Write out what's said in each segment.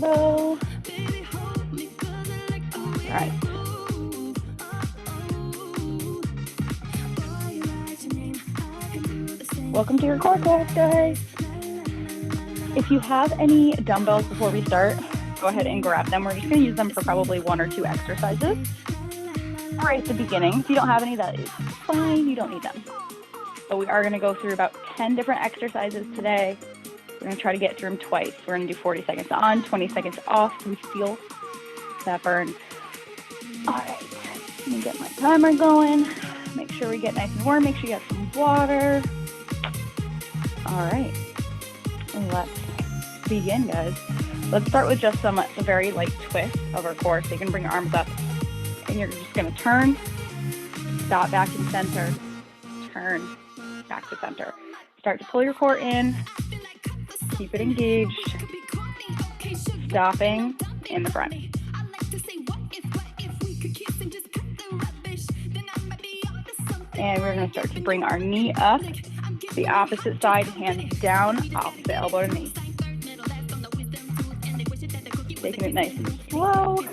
low. All right. Welcome to your core class, guys. If you have any dumbbells before we start, go ahead and grab them. We're just going to use them for probably 1 or 2 exercises right at the beginning. If you don't have any, that is fine. You don't need them. But we are going to go through about 10 different exercises today. We're going to try to get through them twice. We're going to do 40 seconds on, 20 seconds off, so we feel that burn. All right, let me get my timer going. Make sure we get nice and warm. Make sure you have some water. All right, let's begin, guys. Let's start with just a very light twist of our core. So you can bring your arms up, and you're just going to turn, stop back in center, turn back to center. Start to pull your core in, keep it engaged, stopping in the front. And we're going to start to bring our knee up, the opposite side, hands down, opposite elbow to knee. Taking it nice and slow.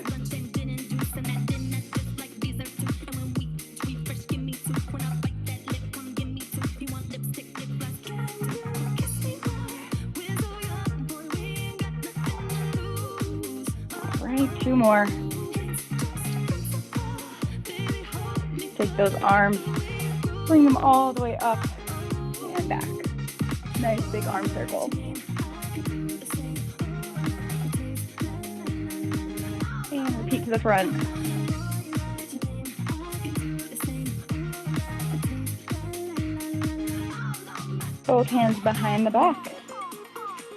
All right, 2 more. Take those arms, bring them all the way up and back. Nice big arm circle. And repeat to the front. Both hands behind the back.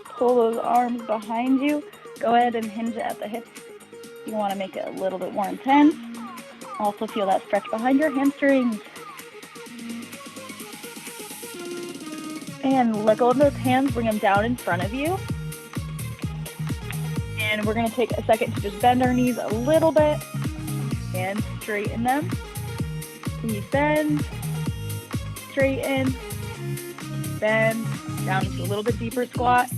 Pull those arms behind you. Go ahead and hinge it at the hips. You want to make it a little bit more intense. Also feel that stretch behind your hamstrings. And let go of those hands, bring them down in front of you. And we're going to take a second to just bend our knees a little bit and straighten them. Knees bend, straighten, bend, down to a little bit deeper squat,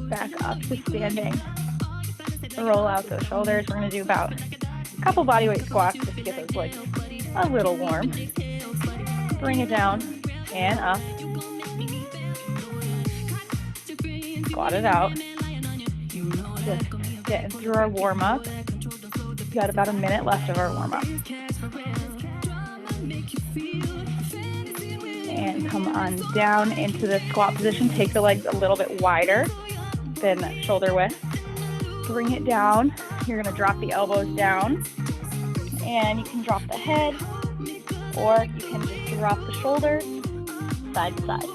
back up to standing. Roll out those shoulders. We're going to do about a couple bodyweight squats just to get those legs a little warm. Bring it down and up. Squat it out. Just getting through our warm-up. We've got about a minute left of our warm-up. And come on down into the squat position. Take the legs a little bit wider than shoulder width. Bring it down. You're going to drop the elbows down. And you can drop the head, or you can just drop the shoulders side to side.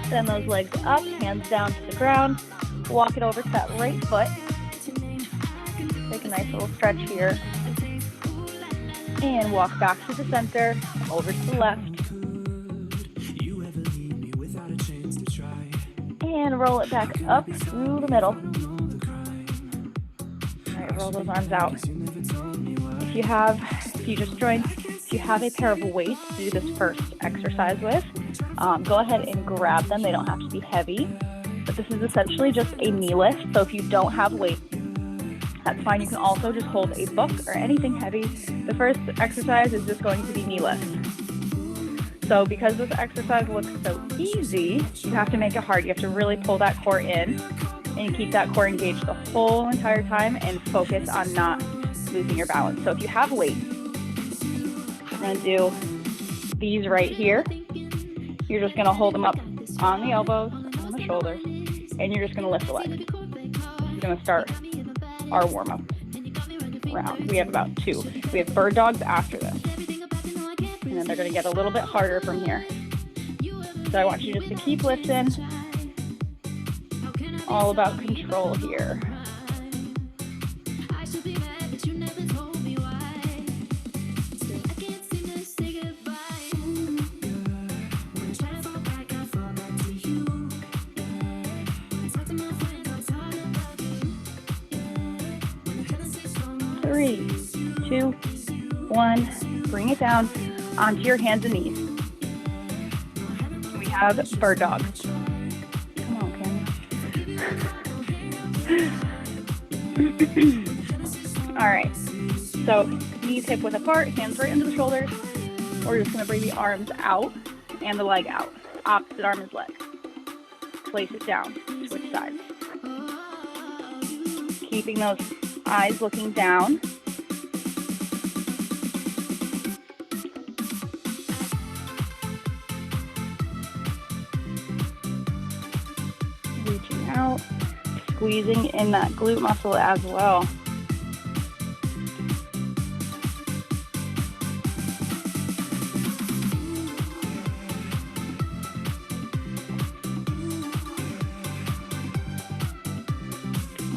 Send those legs up, hands down to the ground. Walk it over to that right foot. Take a nice little stretch here. And walk back to the center, over to the left. And roll it back up through the middle. All right, roll those arms out. If you just joined, if you have a pair of weights to do this first exercise with, go ahead and grab them. They don't have to be heavy, but this is essentially just a knee lift. So if you don't have weights, that's fine. You can also just hold a book or anything heavy. The first exercise is just going to be knee lift. So because this exercise looks so easy, you have to make it hard. You have to really pull that core in and keep that core engaged the whole entire time and focus on not losing your balance. So if you have weights, I'm going to do these right here. You're just going to hold them up on the elbows, on the shoulders, and you're just going to lift the legs. We're going to start our warm-up round. We have about 2. We have bird dogs after this. And then they're going to get a little bit harder from here. So I want you just to keep lifting. All about control here. Three, 2, 1. Bring it down onto your hands and knees. We have bird dog. All right, so knees hip width apart, hands right under the shoulders. We're just gonna bring the arms out and the leg out. Opposite arm is leg. Place it down, switch sides. Keeping those eyes looking down. Reaching out, squeezing in that glute muscle as well.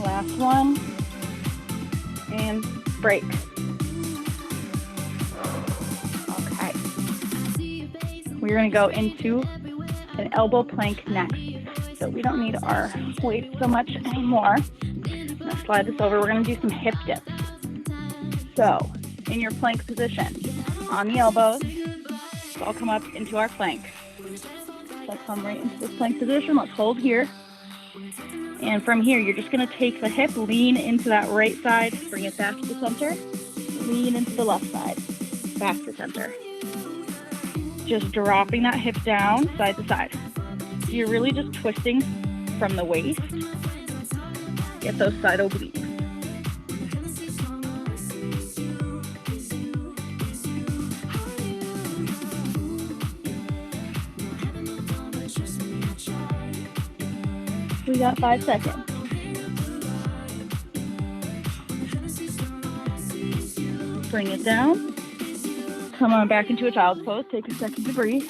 Last one, and break. Okay. We're gonna go into an elbow plank next. So we don't need our weight so much anymore. I'm gonna slide this over. We're gonna do some hip dips. So in your plank position, on the elbows, I'll come up into our plank. So come right into this plank position. Let's hold here. And from here, you're just gonna take the hip, lean into that right side, bring it back to the center, lean into the left side, back to center. Just dropping that hip down, side to side. So you're really just twisting from the waist. Get those side obliques. We got 5 seconds. Bring it down. Come on back into a child's pose. Take a second to breathe.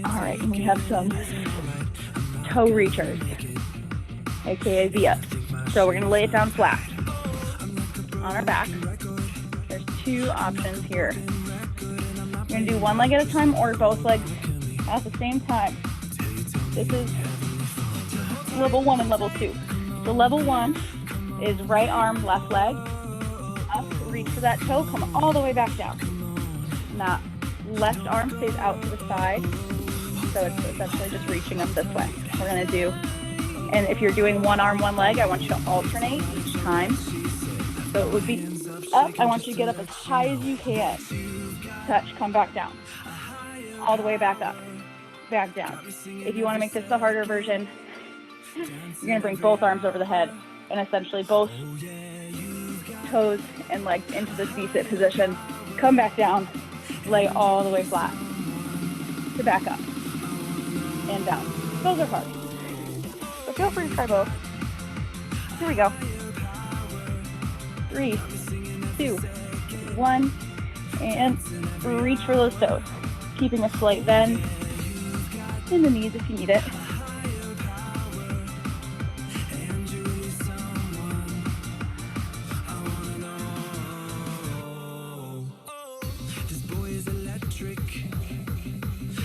All right, and we have some toe reachers, aka V-ups. So we're gonna lay it down flat on our back. There's 2 options here. You're gonna do one leg at a time or both legs at the same time. This is level 1 and level 2. So level 1 is right arm, left leg, up, reach for that toe, come all the way back down. And that left arm stays out to the side, so it's essentially just reaching up this way. We're gonna do, and if you're doing one arm, one leg, I want you to alternate each time. So it would be up, I want you to get up as high as you can. Touch, come back down. All the way back up, back down. If you wanna make this the harder version, you're gonna bring both arms over the head and essentially both toes and legs into this V-sit position. Come back down, lay all the way flat to back up and down. Those are hard, but feel free to try both. Here we go. 3, 2, 1, and reach for those toes. Keeping a slight bend in the knees if you need it.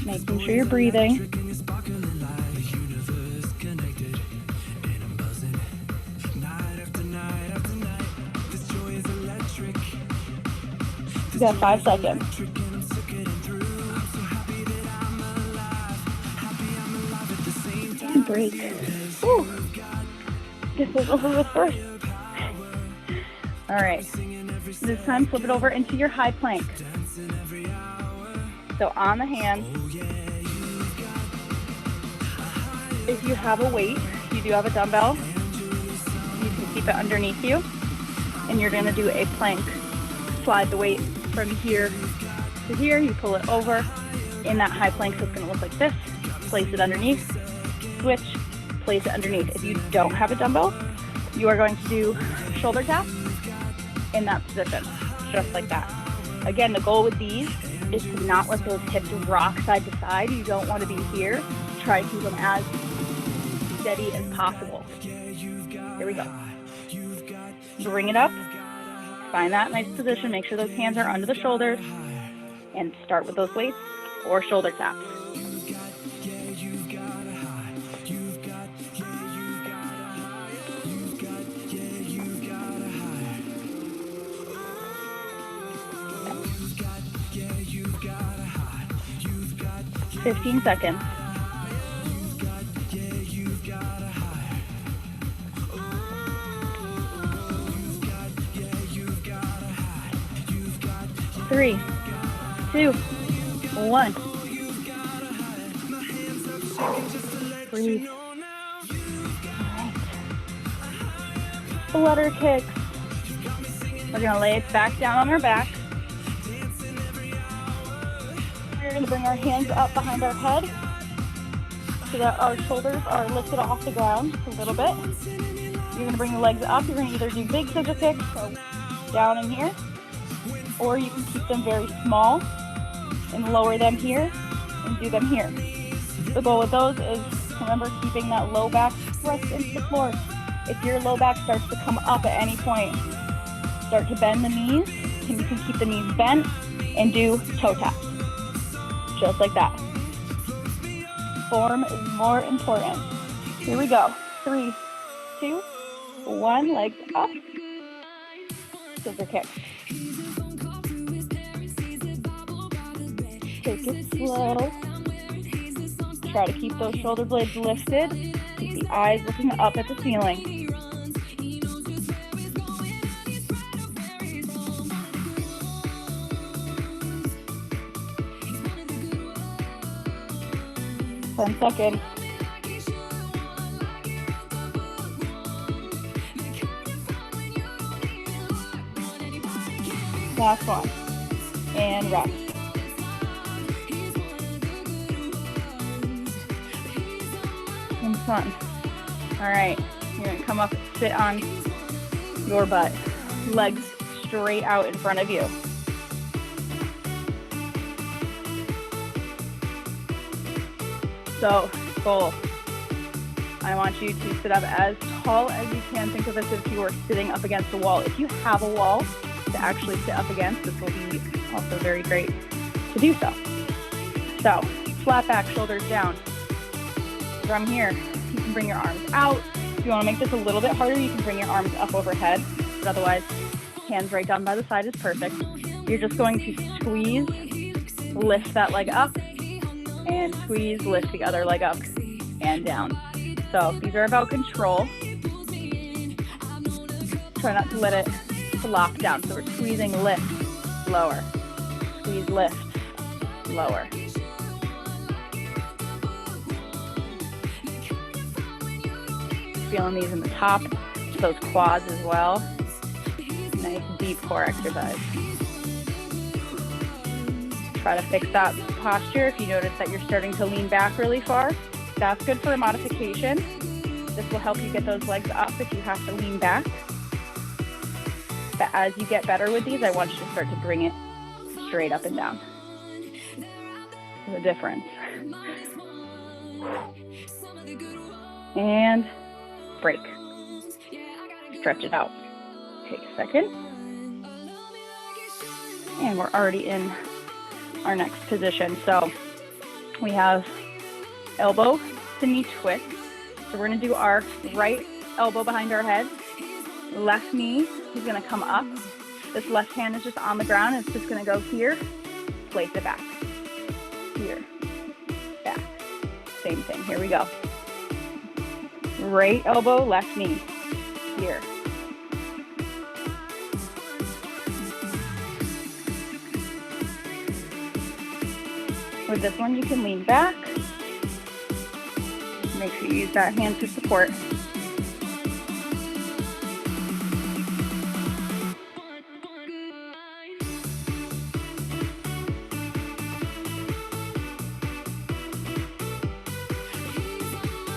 Making sure you're breathing. You got 5 seconds. And break. Woo. Guess we'll go with first. All right. This time, flip it over into your high plank. So on the hand, if you have a weight, you do have a dumbbell, you can keep it underneath you, and you're gonna do a plank. Slide the weight from here to here, you pull it over in that high plank, so it's gonna look like this. Place it underneath, switch, place it underneath. If you don't have a dumbbell, you are going to do shoulder taps in that position, just like that. Again, the goal with these is to not let those hips rock side to side. You don't want to be here. Try to keep them as steady as possible. Here we go. Bring it up. Find that nice position. Make sure those hands are under the shoulders. And start with those weights or shoulder taps. .15 seconds. 3, 2, 1. Breathe. Flutter kicks. We're going to lay it back down on our back. We're going to bring our hands up behind our head so that our shoulders are lifted off the ground a little bit. You're going to bring the legs up. You're going to either do big scissor kicks, so down in here, or you can keep them very small and lower them here and do them here. The goal with those is, remember, keeping that low back pressed into the floor. If your low back starts to come up at any point, start to bend the knees, and you can keep the knees bent and do toe taps, just like that. Form is more important. Here we go. 3, 2, 1, legs up, scissor kick. Take it slow. Try to keep those shoulder blades lifted. Keep the eyes looking up at the ceiling. Ten seconds. Last one. And rest. And fun. All right. You're going to come up, sit on your butt. Legs straight out in front of you. So, goal. I want you to sit up as tall as you can. Think of it as if you were sitting up against a wall. If you have a wall to actually sit up against, this will be also very great to do so. So, flat back, shoulders down. From here, you can bring your arms out. If you want to make this a little bit harder, you can bring your arms up overhead. But otherwise, hands right down by the side is perfect. You're just going to squeeze, lift that leg up, and squeeze, lift the other leg up and down. So these are about control. Try not to let it flop down. So we're squeezing, lift, lower. Squeeze, lift, lower. Feeling these in the top, those quads as well. Nice deep core exercise. Try to fix that posture. If you notice that you're starting to lean back really far, that's good for a modification. This will help you get those legs up if you have to lean back. But as you get better with these, I want you to start to bring it straight up and down. The difference. And break. Stretch it out. Take a second. And we're already in our next position. So we have elbow to knee twist. So we're going to do our right elbow behind our head. Left knee is going to come up. This left hand is just on the ground. It's just going to go here. Place it back. Here. Back. Same thing. Here we go. Right elbow, left knee. Here. With this one, you can lean back. Make sure you use that hand for support.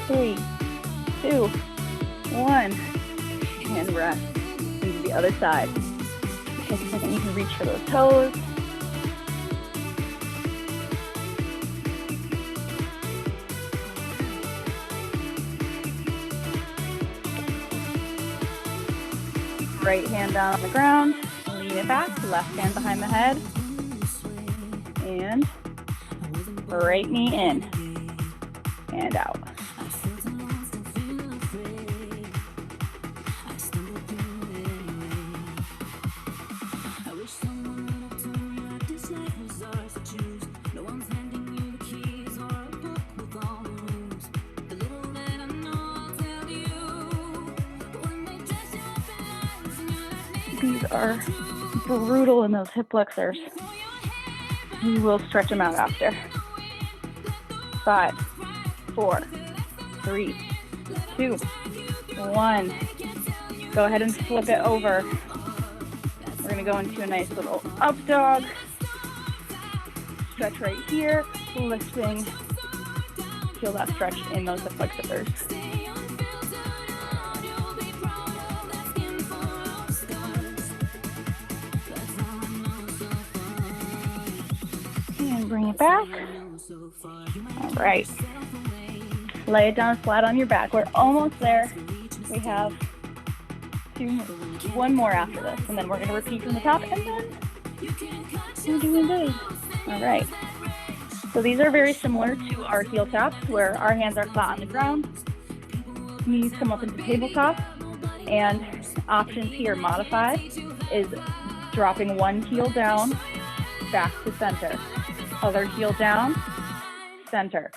Three, 2, 1, and rest. Into the other side. Take a second, you can reach for those toes. Right hand down on the ground, lean it back, left hand behind the head, and right knee in and out. These are brutal in those hip flexors. We will stretch them out after. 5, 4, 3, 2, 1. Go ahead and flip it over. We're gonna go into a nice little up dog. Stretch right here, lifting. Feel that stretch in those hip flexors. And bring it back. All right. Lay it down flat on your back. We're almost there. We have one more after this, and then we're going to repeat from the top, and then we're doing good. All right. So these are very similar to our heel taps, where our hands are flat on the ground. Knees come up into tabletop, and options here, modified, is dropping one heel down, back to center. Other heel down, center.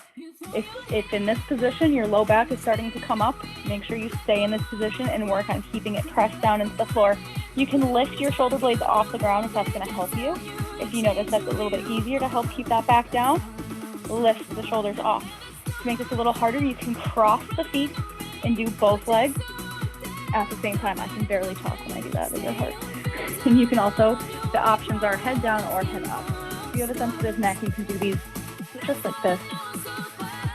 If in this position your low back is starting to come up, make sure you stay in this position and work on keeping it pressed down into the floor. You can lift your shoulder blades off the ground if that's going to help you. If you notice that's a little bit easier to help keep that back down, lift the shoulders off. To make this a little harder, you can cross the feet and do both legs at the same time. I can barely talk when I do that. Those are hard. And you can also, the options are head down or head up. If you have a sensitive neck, you can do these just like this.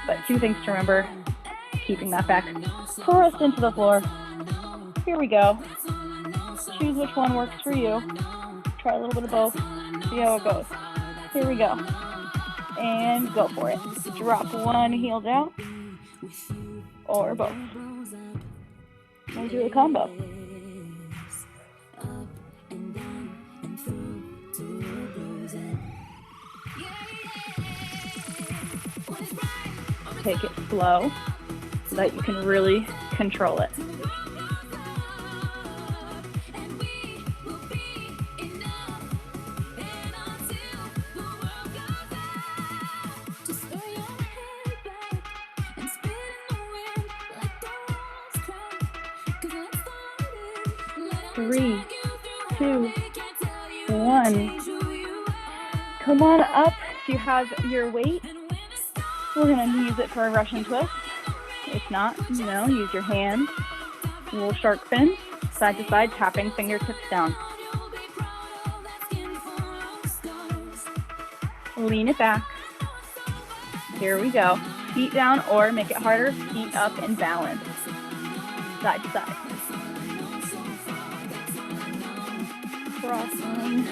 But 2 things to remember, keeping that back pressed into the floor. Here we go. Choose which one works for you. Try a little bit of both. See how it goes. Here we go. And go for it. Drop one heel down or both. We'll do a combo. Take it slow so that you can really control it. Three, 2, 1. Come on up if you have your weight. We're going to use it for a Russian twist. If not, use your hand. A little shark fin, side to side, tapping fingertips down. Lean it back. Here we go. Feet down, or make it harder, feet up and balance. Side to side. Crossing.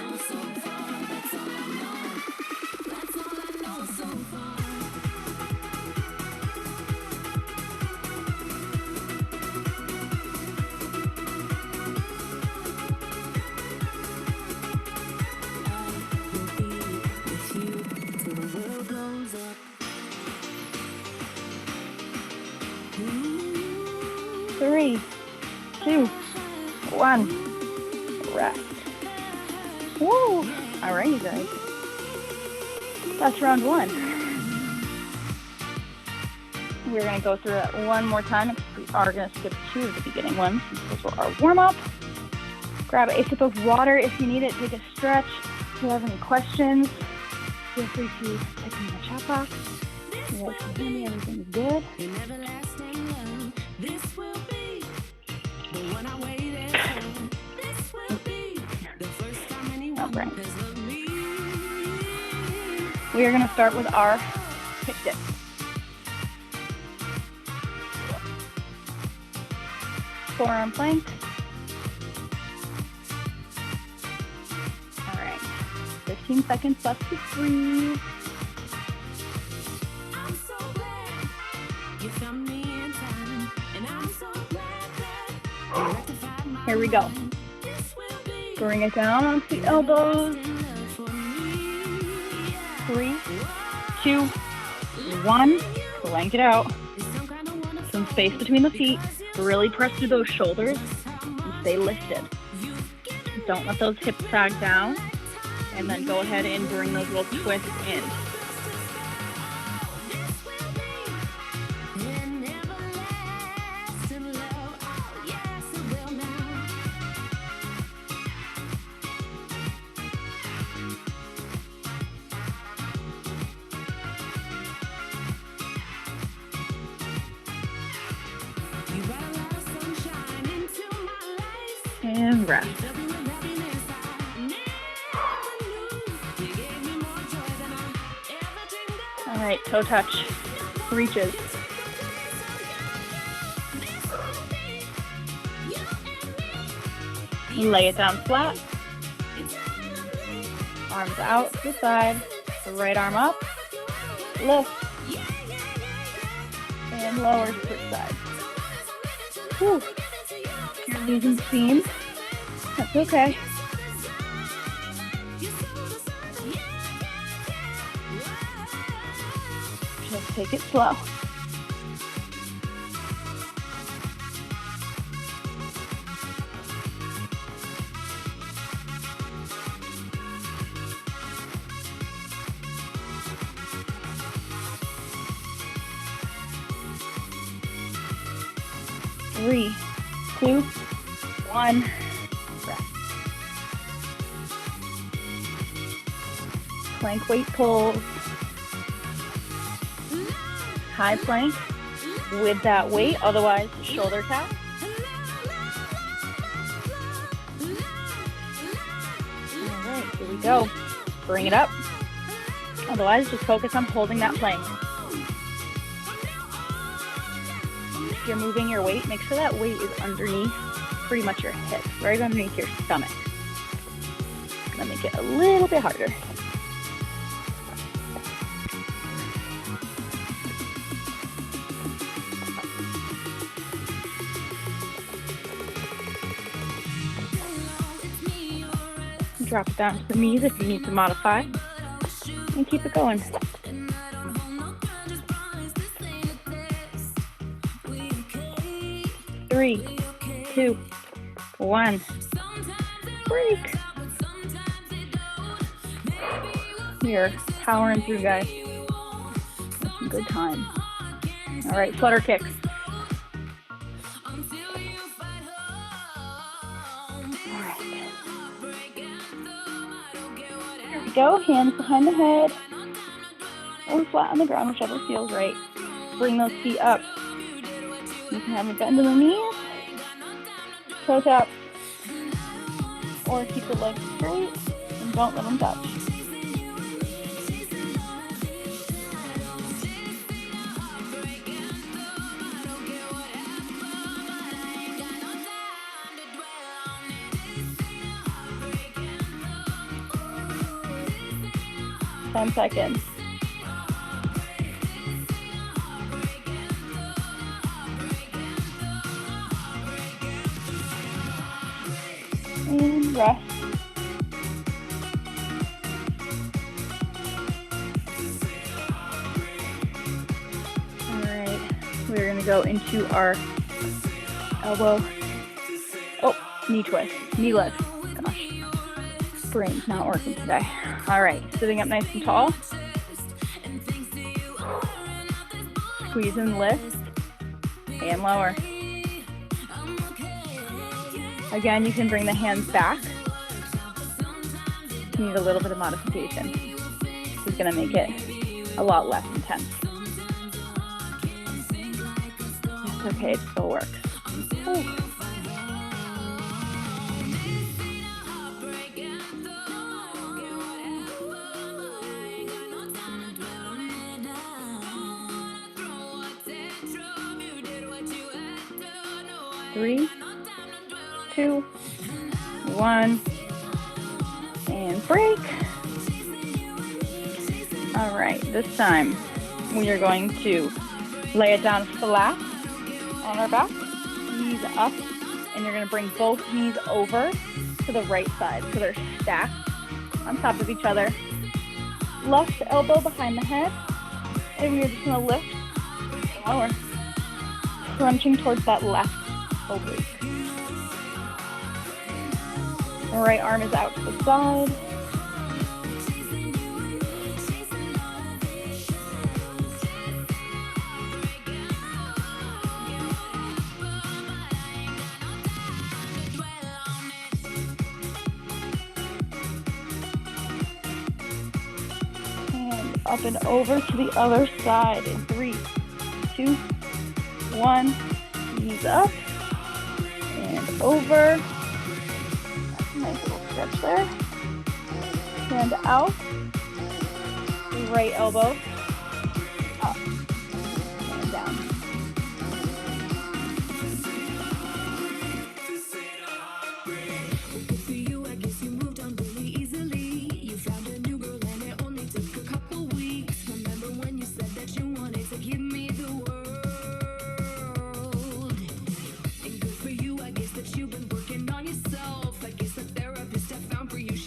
Three, 2, 1. Rest. Woo! All right, you guys. That's round 1. We're going to go through it one more time. We are going to skip 2 of the beginning ones. Those were our warm-up. Grab a sip of water if you need it. Take a stretch. If you have any questions, feel free to type them in the chat box. You guys can hear me. Everything's good. All right. We are going to start with our hip dip. Forearm plank. All right. 15 seconds left to breathe. Here we go. Bring it down onto the elbows. 3, 2, 1. Plank it out. Some space between the feet. Really press through those shoulders and stay lifted. Don't let those hips sag down. And then go ahead and bring those little twists in. And rest. All right, toe touch, reaches. Lay it down flat. Arms out to the side. The right arm up. Lift. And lower to the side. Whew. If you're losing steam, that's okay. Just take it slow. Three, two, one, rest. Plank weight pulls. High plank with that weight, otherwise shoulder tap. All right, here we go. Bring it up. Otherwise, just focus on holding that plank. If you're moving your weight, make sure that weight is underneath pretty much your hips, right underneath your stomach. It's gonna make it a little bit harder. Drop it down to the knees if you need to modify, and keep it going. 3, 2, 1. Break. You're powering through, guys. That's some good time. All right, flutter kicks. Go, hands behind the head or flat on the ground, whichever feels right. Bring those feet up. You can have a bend in the knees, toe tap, or keep the legs straight and don't let them touch. Ten seconds. And rest. All right, we're going to go into our elbow. Oh, knee twist, knee lift. Gosh, brain's not working today. All right, sitting up nice and tall. Squeeze and lift, and lower. Again, you can bring the hands back. You need a little bit of modification. This is going to make it a lot less intense. That's okay, it still works. Ooh. Three, 2, 1, and break. All right, this time we are going to lay it down flat on our back, knees up, and you're going to bring both knees over to the right side so they're stacked on top of each other. Left elbow behind the head, and we're just going to lift and lower, crunching towards that left oblique. The right arm is out to the side. And up and over to the other side in 3, 2, 1. Knees up and over. stretch there. Hand out. Right elbow up and down.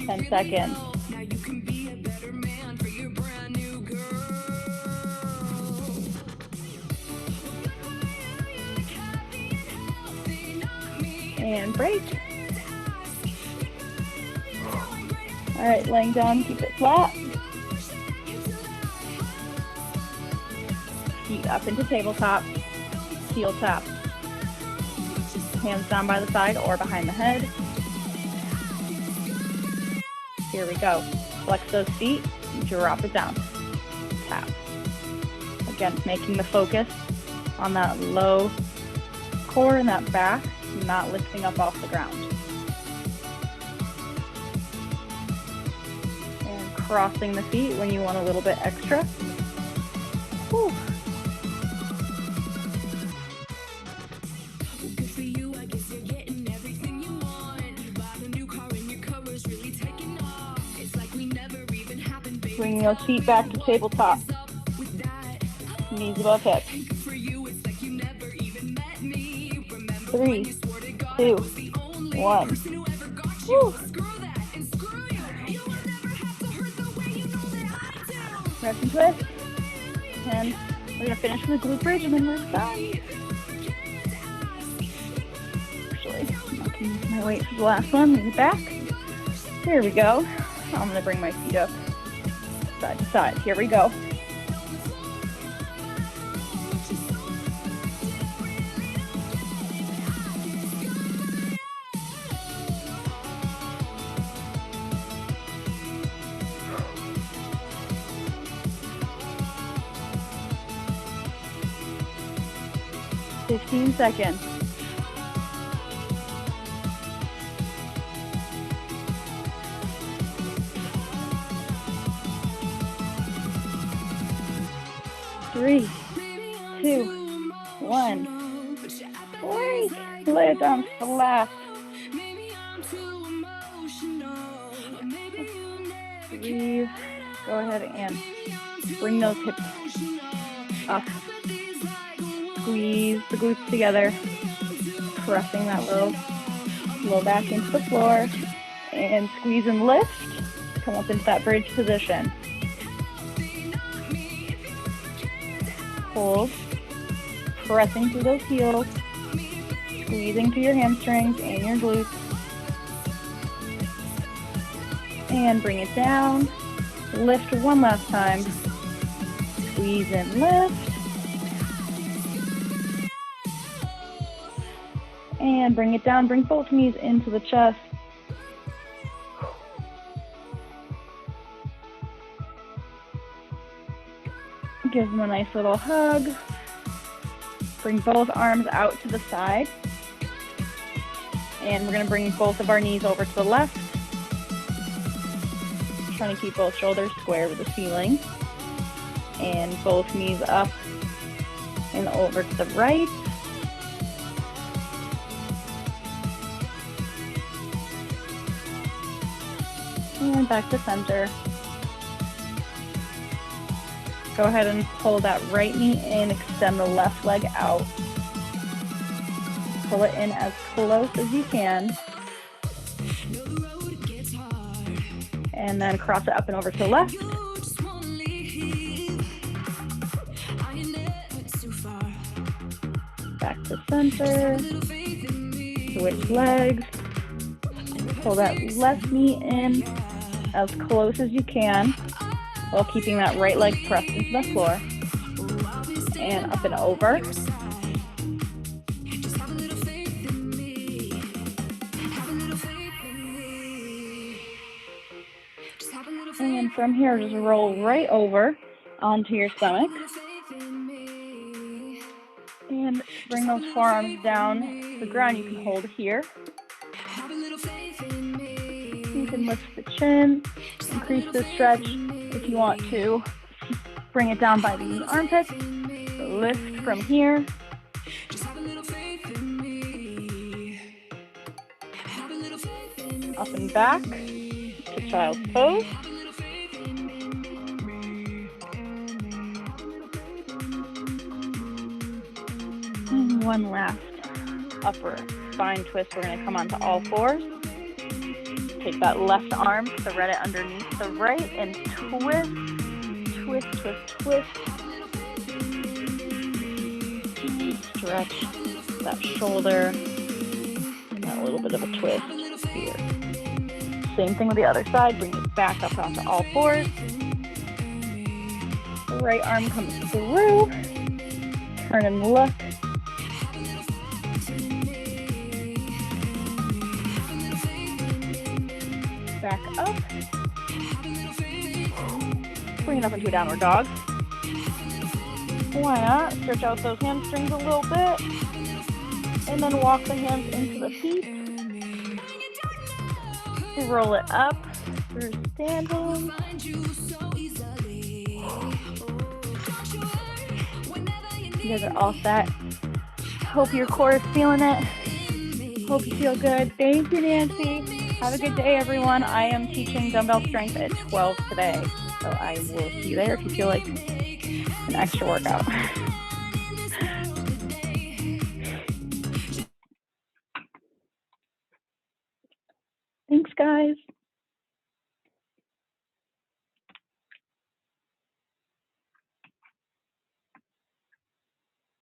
Ten seconds. And break. All right, laying down, keep it flat. Feet up into tabletop, heel tap. Hands down by the side or behind the head. Here we go. Flex those feet, drop it down. Tap. Again, making the focus on that low core and that back, not lifting up off the ground. And crossing the feet when you want a little bit extra. Whew. Bringing those feet back to tabletop. Knees above hips. 3, 2, 1. Woo. Rest and twist. And we're going to finish with a glute bridge and then we're done. Actually, I can use my weight for the last one. Lean it back. Here we go. I'm going to bring my feet up side to side. Here we go. Seconds. Three, 2, 1. Break. Lay it down flat. Breathe. Go ahead and bring those hips up. Squeeze the glutes together, pressing that low back into the floor, and squeeze and lift. Come up into that bridge position. Hold, pressing through those heels, squeezing through your hamstrings and your glutes. And bring it down. Lift one last time. Squeeze and lift. And bring it down, bring both knees into the chest. Give them a nice little hug. Bring both arms out to the side. And we're gonna bring both of our knees over to the left. Trying to keep both shoulders square with the ceiling. And both knees up and over to the right. And back to center. Go ahead and pull that right knee in, extend the left leg out. Pull it in as close as you can. And then cross it up and over to the left. Back to center. Switch legs. Pull that left knee in as close as you can while keeping that right leg pressed into the floor. And up and over. And from here, just roll right over onto your stomach. And bring those forearms down to the ground. You can hold here. You lift the chin, increase the stretch. If you want to bring it down by the armpits, lift from here. Up and back to child's pose. And one last upper spine twist. We're going to come onto all fours. Take that left arm, thread it underneath the right, and twist, twist, twist, twist. Stretch that shoulder, and that little bit of a twist here. Same thing with the other side. Bring it back up onto all fours. The right arm comes through. Turn and look. Back up. Bring it up into a downward dog. Why not? Stretch out those hamstrings a little bit. And then walk the hands into the feet. Roll it up through standing. You guys are all set. Hope your core is feeling it. Hope you feel good. Thank you, Nancy. Have a good day, everyone. I am teaching dumbbell strength at 12 today. So I will see you there if you feel like an extra workout. Thanks, guys.